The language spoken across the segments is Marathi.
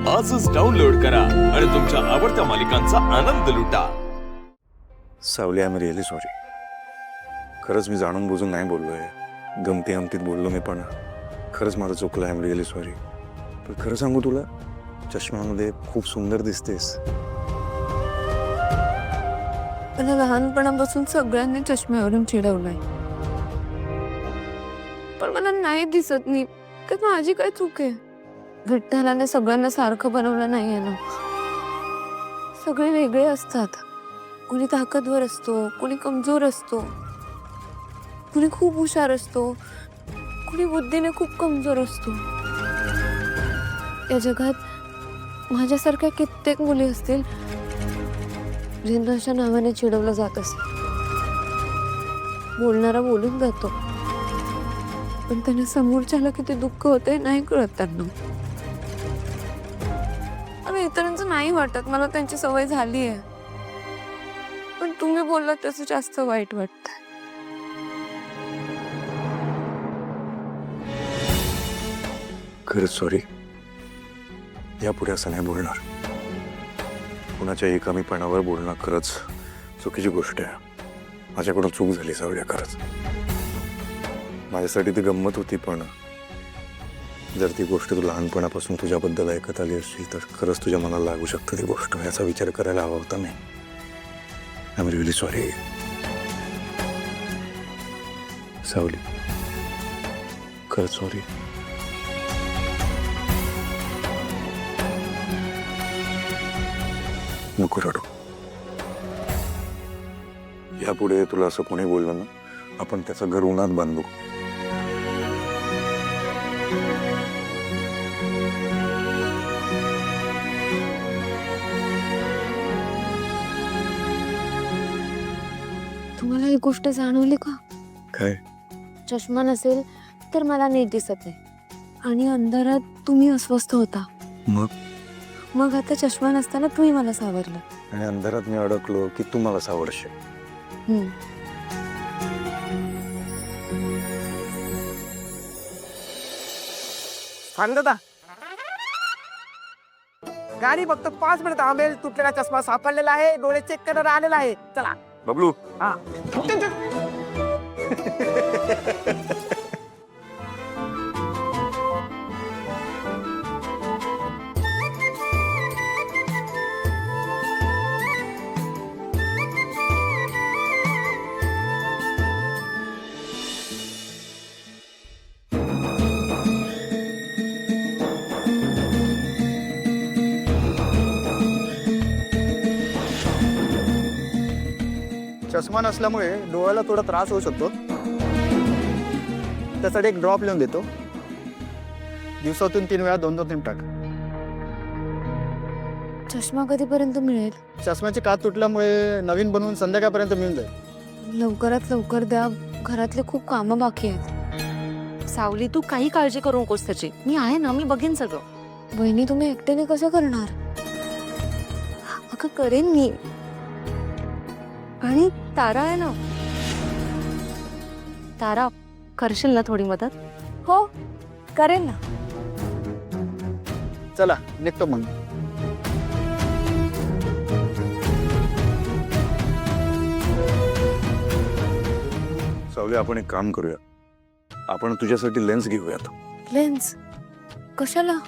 आजच डाउनलोड करा आणि तुमच्या आवडत्या मालिकांचा आनंद लुटा। सावली, आय एम रिअली सॉरी। खरंच मी जाणून बुजून नाही बोललोय, गमती गमतीत बोललो मी, पण खरंच माझं चुकलं। I am really sorry. पण खरं सांगू तुला, चष्म्यामध्ये खूप सुंदर दिसतेस। मला लहानपणापासून सगळ्यांनी चष्म्यावरून चिडवलंय, पण मला नाही दिसत नाही तर माझी काय चूक आहे? विठ्ठलाने सगळ्यांना सारखं बनवलं नाहीये ना। सगळे वेगळे असतात। कुणी ताकदवर असतो, कुणी कमजोर असतो, कुणी खूप हुशार असतो, कुणी बुद्धीने खूप कमजोर असतो। या जगात माझ्यासारख्या कित्येक मुली असतील ज्यांना अशा नावाने चिडवलं जात असेल। बोलणारा बोलून जातो, पण त्यांना समोरच्याला किती दुःख होते नाही कळत त्यांना। मला इतरांचं नाही वाटत, मला त्यांची सवय झाली आहे, पण तुम्ही बोललात त्याचं जास्त वाईट वाटत। खरंच सॉरी। यापुढे असं नाही बोलणार। कुणाच्या एकामीपणावर बोलणं खरंच चुकीची गोष्ट आहे। माझ्याकडून चूक झाली सावल्या, खरंच। माझ्यासाठी ती गंमत होती, पण जर ती गोष्ट तू लहानपणापासून तुझ्याबद्दल ऐकत आली असती तर खरंच तुझ्या मनाला लागू शकतं ती गोष्ट। याचा विचार करायला हवा होता मी। आय एम रिअली सॉरी सावली, खरंच सॉरी। नको रडू। यापुढे तुला असं कोणी बोललं ना, आपण त्याचं घर उन्हात बांधू। तुम्हाला एक गोष्ट जाणवली का? काय? चष्मा नसेल तर मला नीट दिसत नाही, आणि अंधारात तुम्ही अस्वस्थ होता। मग आता चष्मा नसताना तुम्ही मला सावरलं, आणि अंधारात मी अडकलो की तू मला सावरशील। दादा, गाडी फक्त 5 मिनिट थांबेल। तुटलेला चष्मा सापडलेला आहे, डोळे चेक करायला आलेला आहे। चला बबलू। हा चष्मा नसल्यामुळे डोळ्याला थोडा त्रास होऊ शकतो, त्यासाठी एक ड्रॉप लिहून देतो। दिवसातून 3 वेळा 2-2 थेंब टाक। चष्मा कधीपर्यंत मिळेल? चष्म्याची काच तुटल्यामुळे नवीन बनवून संध्याकाळपर्यंत मिळून जाईल। लवकरात लवकर द्या, घरातले खूप कामं बाकी आहेत। सावली, तू काही काळजी करू नकोस त्याची, मी आहे ना, मी बघेन सगळं। वहिनी, तुम्ही एकट्याने कसं करणार? अगं करेन मी, आणि तारा आहे ना, तारा, करशील ना थोडी मदत? हो करेन ना। चला निघतो मग। सावली, आपण एक काम करूया, आपण तुझ्यासाठी लेन्स घेऊयात। लेन्स? कशाला?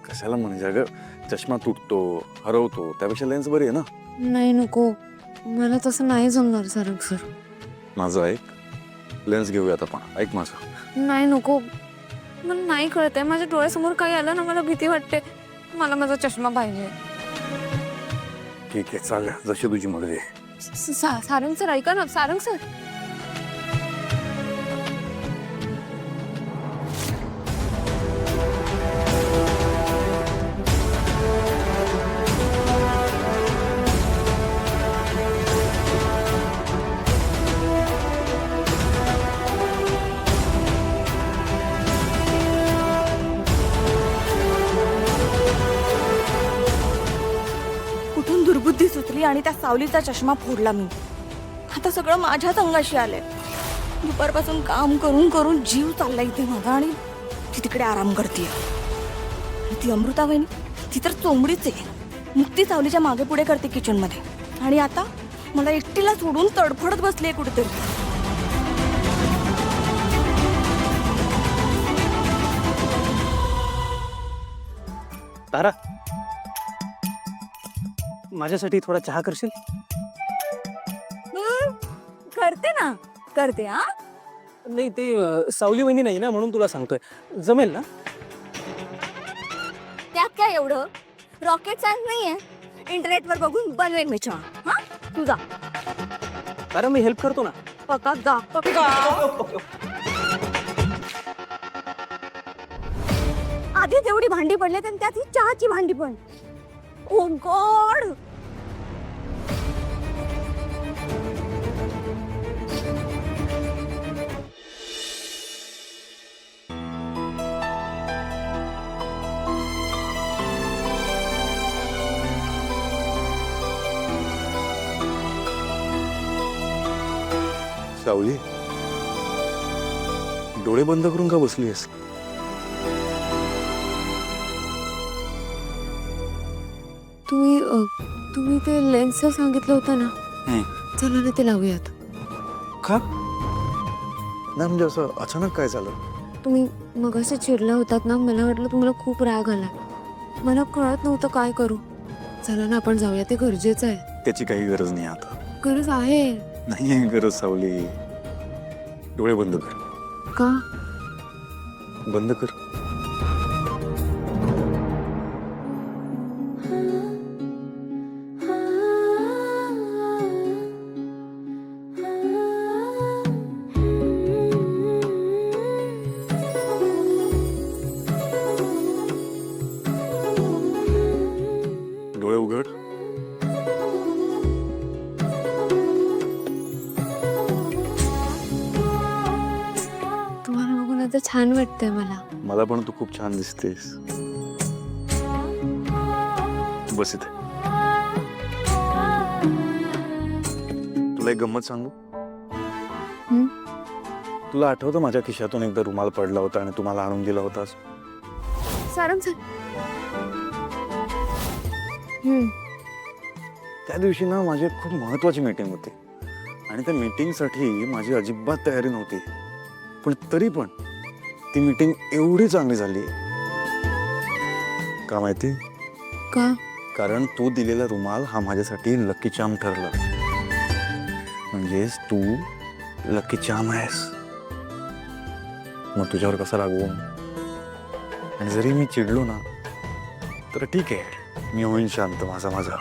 कशाला म्हणजे अगं, चष्मा तुटतो, हरवतो, त्यापेक्षा लेन्स बरी आहे ना। नाही नको, मला तसं नाही जमणार सारंग सर। माझं ऐक, लेन्स घेऊयात आपण। ऐक माझं। नाही नको, मला नाही कळत आहे, माझ्या डोळ्यासमोर काही आलं ना मला भीती वाटते। मला माझा चष्मा पाहिजे। ठीक आहे, चालेल, जशी तुझी मर्जी। सारंग सर ऐका ना, सारंग सर। दुर्बुद्धी सुचली आणि त्या सावलीचा चष्मा फोडला मी। आता सगळं माझ्याच अंगाशी आलंय। दुपारपासून काम करून करून जीव चाललाय इथे माझा, आणि ती तिकडे आराम करते। ती अमृता वहिनी, ती तर चोंबडीच आहे. मुक्ती सावलीच्या मागे पुढे करते किचन मध्ये, आणि आता मला एकटीला सोडून तडफडत बसले कुठेतरी. तारा, माझ्यासाठी थोडा चहा करशील? करते ना, करते. हा, नाही, ते सावली वहिनी नाही ना, म्हणून तुला सांगतोय. जमेल ना? त्यात काय एवढं? रॉकेट सायन्स नाहीये. इंटरनेटवर बघून बनवेन मी चहा. हा, तुझा तारा, मी हेल्प करतो ना. पका गा पका. आधीच एवढी भांडी पडले, आणि त्यात ही चहाची भांडी पण. ओ गॉड. सावली, डोळे बंद करून का बसली आहेस? तुम्ही ते लेन्स सांगितलं होतं ना, चला ना ते लावूयात. का नाही, म्हणजे असं अचानक काय झालं? तुम्ही मगाशी चिडला होतात ना, मला वाटलं तुम्हाला खूप राग आला. मला कळत नव्हतं काय करू. चला ना आपण जाऊया, ते गरजेचं आहे. त्याची काही गरज नाही आता. गरज आहे. नाही आहे गरज सावली. डोळे बंद कर. का? बंद कर. डोळे उघड. तुम्हाला बघून आता छान वाटतंय मला. मला पण तू खूप छान दिसतेस. बस इथे. तुला एक गंमत सांगू? हं? तुला आठवतं माझ्या खिशातून एकदा रुमाल पडला होता आणि तुम्हाला आणून दिला होतास? सारंग सर. त्या दिवशी ना माझी एक खूप महत्वाची मीटिंग होती आणि त्या मीटिंगसाठी माझी अजिबात तयारी नव्हती, पण तरी पण ती मीटिंग एवढी चांगली झाली. का माहिती? का? कारण तू दिलेला रुमाल हा माझ्यासाठी लकी चार्म ठरला. म्हणजेच तू लकी चार्म आहेस. मग तुझ्यावर कसा रागवू? आणि जरी मी चिडलो ना तर ठीक आहे, मी होईन शांत माझा.